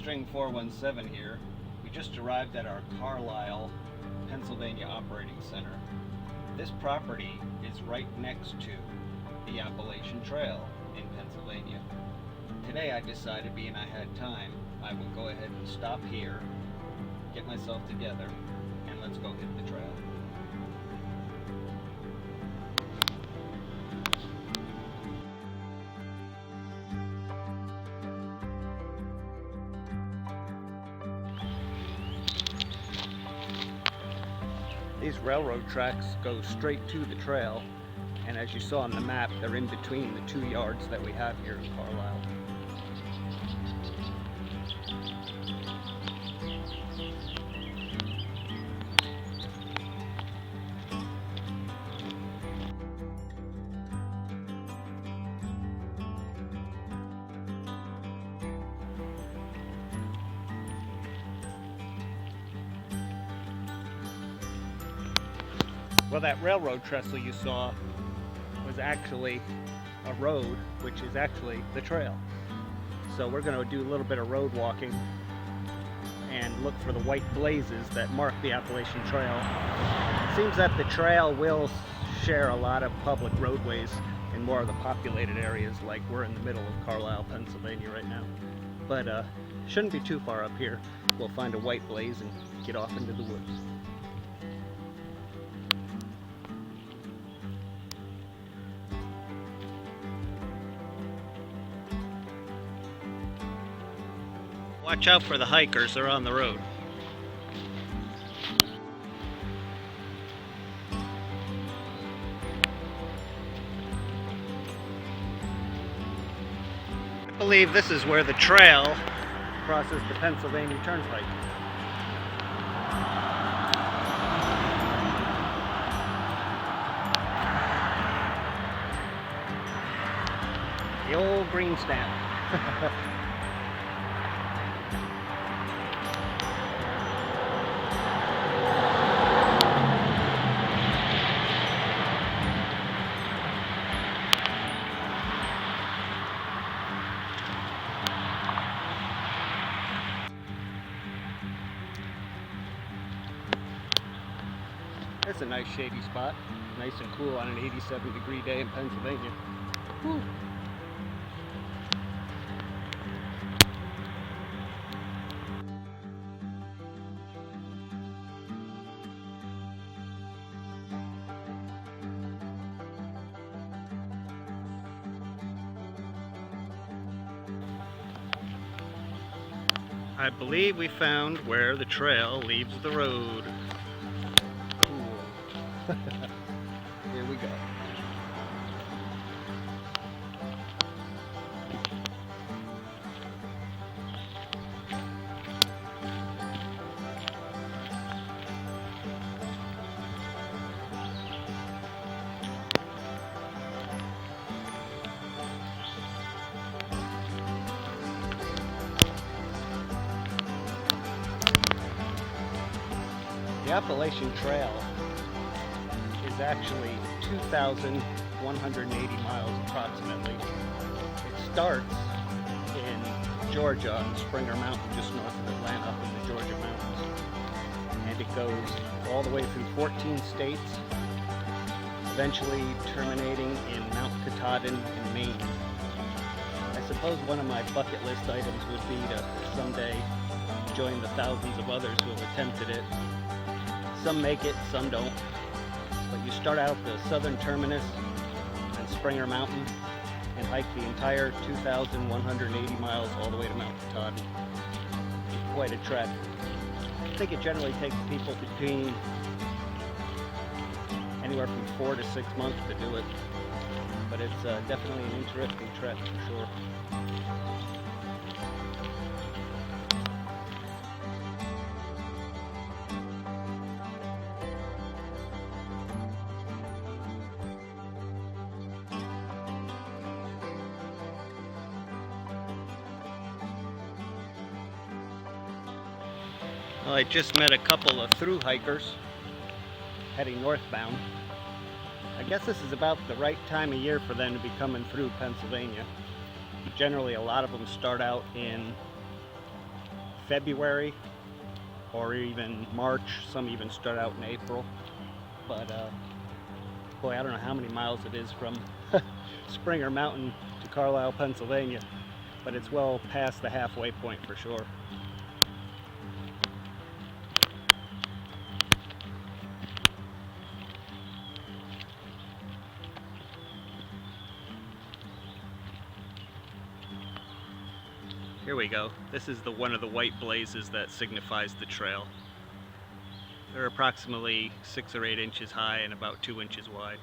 String 417 here. We just arrived at our Carlisle, Pennsylvania operating center. This property is right next to the Appalachian Trail in Pennsylvania. Today I decided, being I had time, I would go ahead and stop here, get myself together, and let's go hit the trail. These railroad tracks go straight to the trail, and as you saw on the map, they're in between the 2 yards that we have here in Carlisle. Well, that railroad trestle you saw was actually a road, which is actually the trail. So we're going to do a little bit of road walking and look for the white blazes that mark the Appalachian Trail. It seems that the trail will share a lot of public roadways in more of the populated areas, like we're in the middle of Carlisle, Pennsylvania right now. But shouldn't be too far up here. We'll find a white blaze and get off into the woods. Watch out for the hikers, they're on the road. I believe this is where the trail crosses the Pennsylvania Turnpike. The old green stamp. It's a nice shady spot, nice and cool on an 87-degree day in Pennsylvania. Whew. I believe we found where the trail leaves the road. Here we go. The Appalachian Trail is actually 2,180 miles approximately. It starts in Georgia on Springer Mountain, just north of Atlanta, up in the Georgia mountains. And it goes all the way through 14 states, eventually terminating in Mount Katahdin in Maine. I suppose one of my bucket list items would be to someday join the thousands of others who have attempted it. Some make it, some don't. But you start out the southern terminus and Springer Mountain and hike the entire 2,180 miles all the way to Mount Katahdin. It's quite a trek. I think it generally takes people between anywhere from 4 to 6 months to do it. But it's definitely an interesting trek for sure. Well, I just met a couple of through hikers heading northbound. I guess this is about the right time of year for them to be coming through Pennsylvania. Generally, a lot of them start out in February or even March. Some even start out in April. But boy, I don't know how many miles it is from Springer Mountain to Carlisle, Pennsylvania, but it's well past the halfway point for sure. Here we go. This is one of the white blazes that signifies the trail. They're approximately 6 or 8 inches high and about 2 inches wide.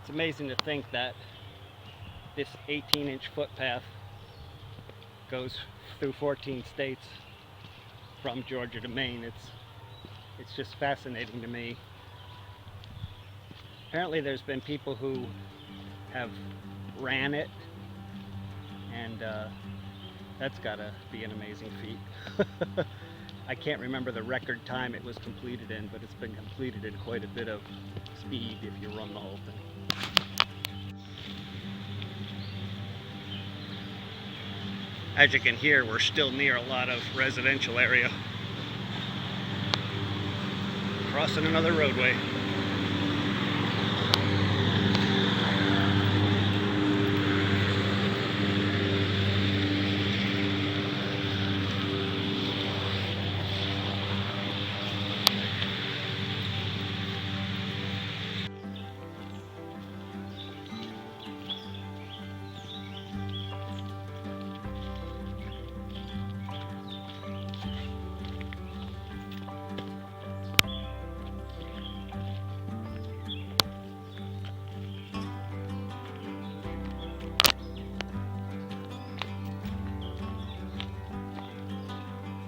It's amazing to think that this 18-inch footpath goes through 14 states from Georgia to Maine. It's just fascinating to me. Apparently there's been people who have ran it, and that's gotta be an amazing feat. I can't remember the record time it was completed in, but it's been completed in quite a bit of speed if you run the whole thing. As you can hear, we're still near a lot of residential area. Crossing another roadway.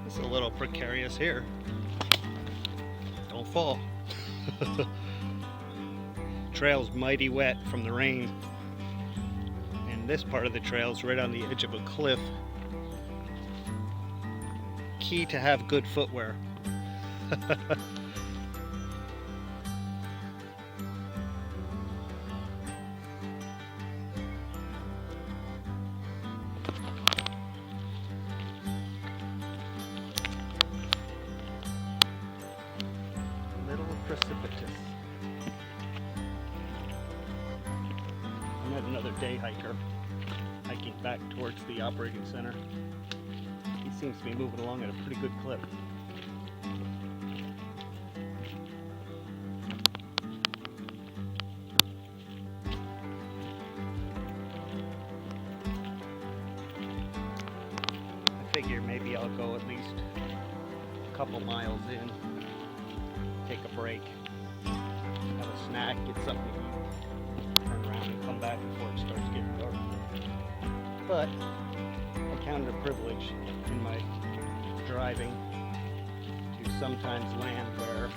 It's a little precarious here. Don't fall. Trail's mighty wet from the rain, and this part of the trail's right on the edge of a cliff. Key to have good footwear. Precipitous. I met another day hiker hiking back towards the operating center. He seems to be moving along at a pretty good clip. I figure maybe I'll go at least a couple miles in, take a break, have a snack, get something to eat, turn around and come back before it starts getting dark. But I count it a privilege in my driving to sometimes land where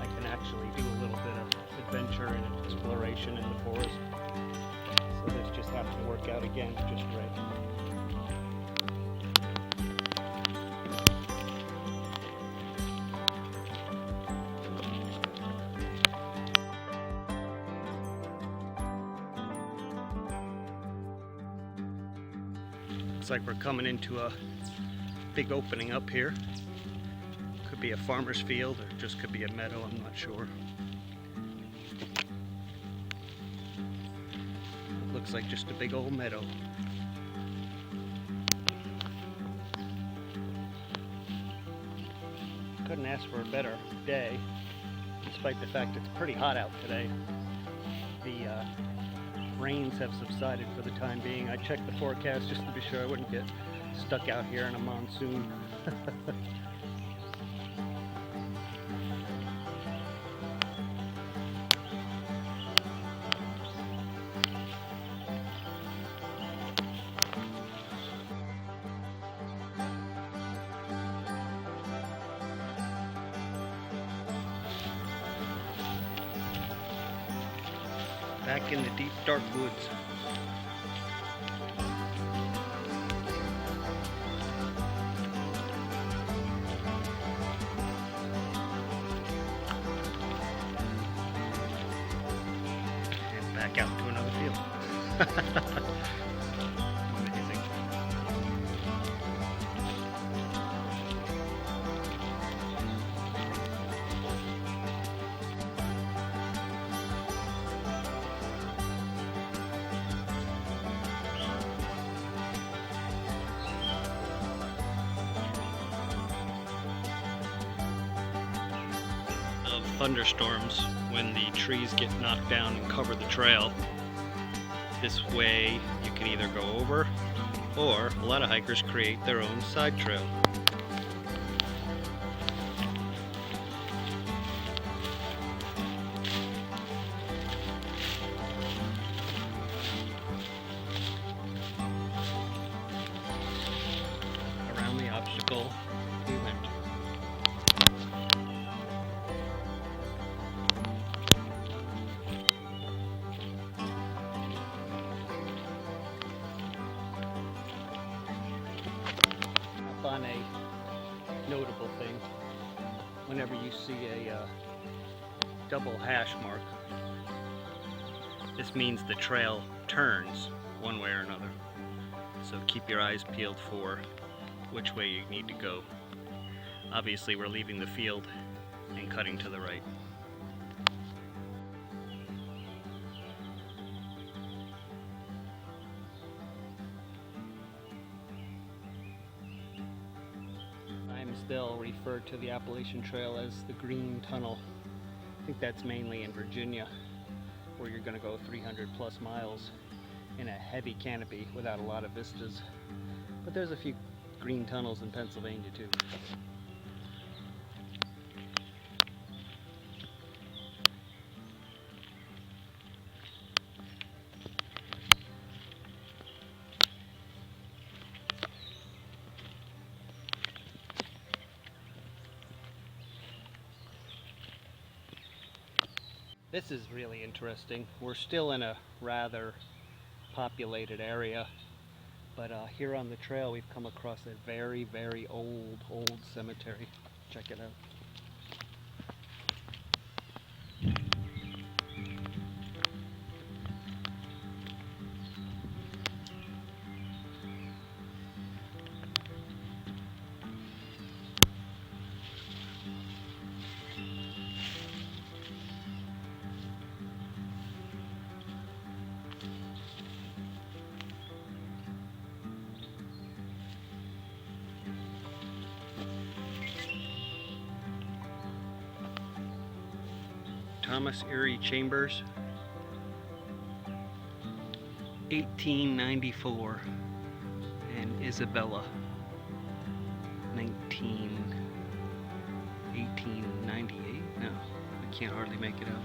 I can actually do a little bit of adventure and exploration in the forest. So this just happened to work out again, just right. Looks like we're coming into a big opening up here. Could be a farmer's field or just could be a meadow, I'm not sure. Looks like just a big old meadow. Couldn't ask for a better day, despite the fact it's pretty hot out today. The rains have subsided for the time being. I checked the forecast just to be sure I wouldn't get stuck out here in a monsoon. Back in the deep, dark woods. Amazing. Of thunderstorms when the trees get knocked down and cover the trail. This way you can either go over, or a lot of hikers create their own side trail. Around the obstacle we went. On a notable thing, whenever you see a double hash mark, this means the trail turns one way or another. So keep your eyes peeled for which way you need to go. Obviously we're leaving the field and cutting to the right. They'll refer to the Appalachian Trail as the Green Tunnel. I think that's mainly in Virginia, where you're going to go 300 plus miles in a heavy canopy without a lot of vistas. But there's a few green tunnels in Pennsylvania too. This is really interesting. We're still in a rather populated area, but here on the trail we've come across a very, very old cemetery. Check it out. Thomas Erie Chambers, 1894, and Isabella, 1898? No, I can't hardly make it out.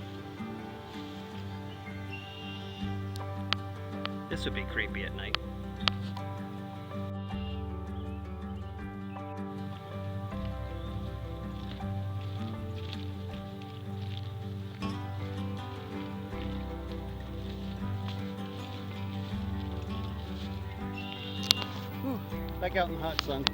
This would be creepy at night. Back out in the hot sun.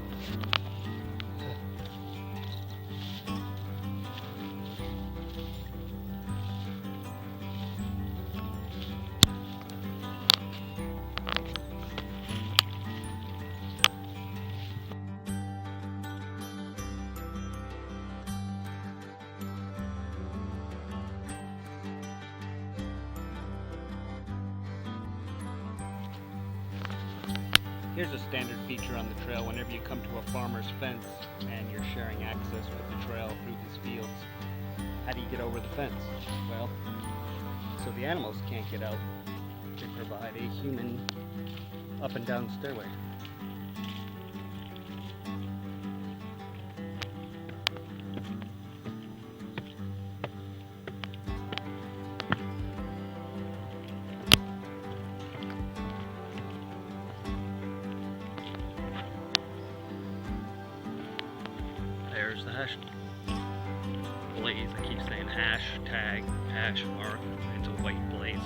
Here's a standard feature on the trail whenever you come to a farmer's fence and you're sharing access with the trail through his fields. How do you get over the fence? Well, so the animals can't get out, they provide a human up and down stairway. There's the hash blaze. I keep saying hashtag hash mark. It's a white blaze.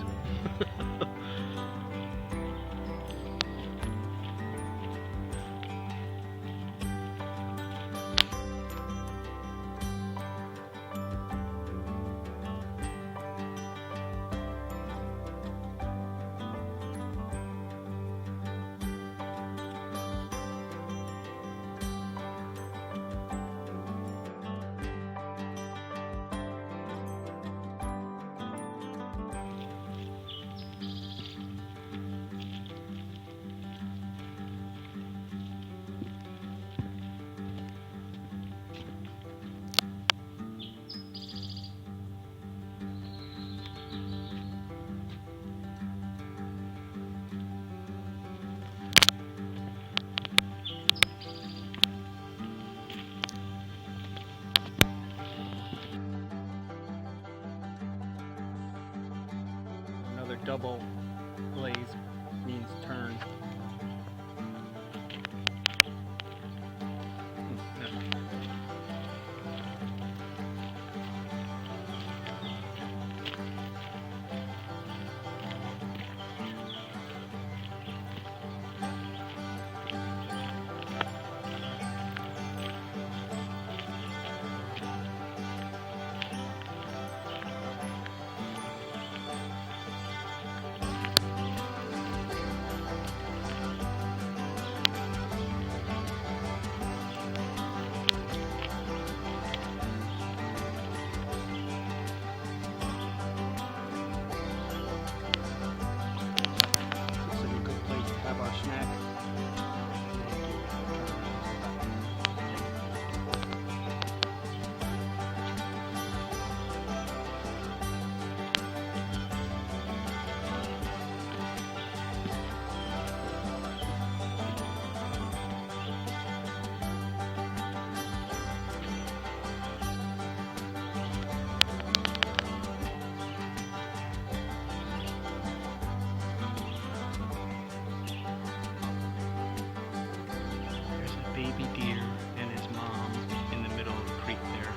baby deer and his mom in the middle of the creek there.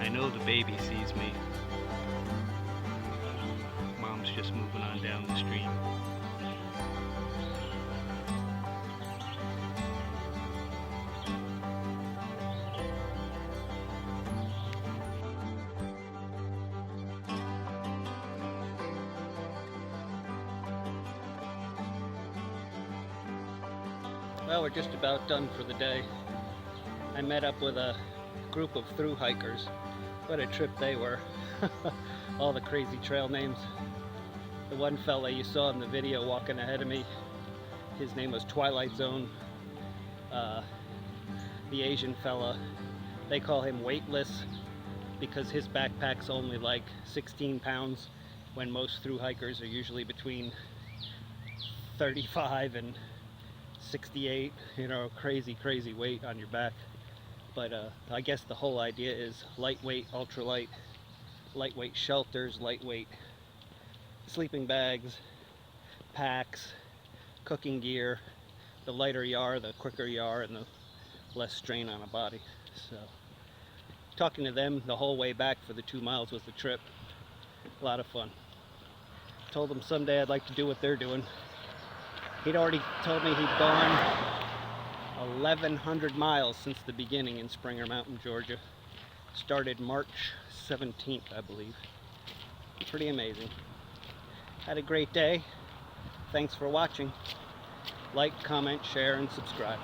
I know the baby sees me. Mom's just moving on down the stream. Well, we're just about done for the day. I met up with a group of thru hikers. What a trip they were. All the crazy trail names. The one fella you saw in the video walking ahead of me, his name was Twilight Zone. The Asian fella, they call him weightless because his backpack's only like 16 pounds when most thru hikers are usually between 35 and 68, you know, crazy weight on your back. But I guess the whole idea is lightweight, ultralight, lightweight shelters, lightweight sleeping bags, packs, cooking gear. The lighter you are, the quicker you are, and the less strain on a body. So talking to them the whole way back for the 2 miles was the trip. A lot of fun. Told them someday I'd like to do what they're doing. He'd already told me he'd gone 1,100 miles since the beginning in Springer Mountain, Georgia. Started March 17th, I believe. Pretty amazing. Had a great day. Thanks for watching. Like, comment, share, and subscribe.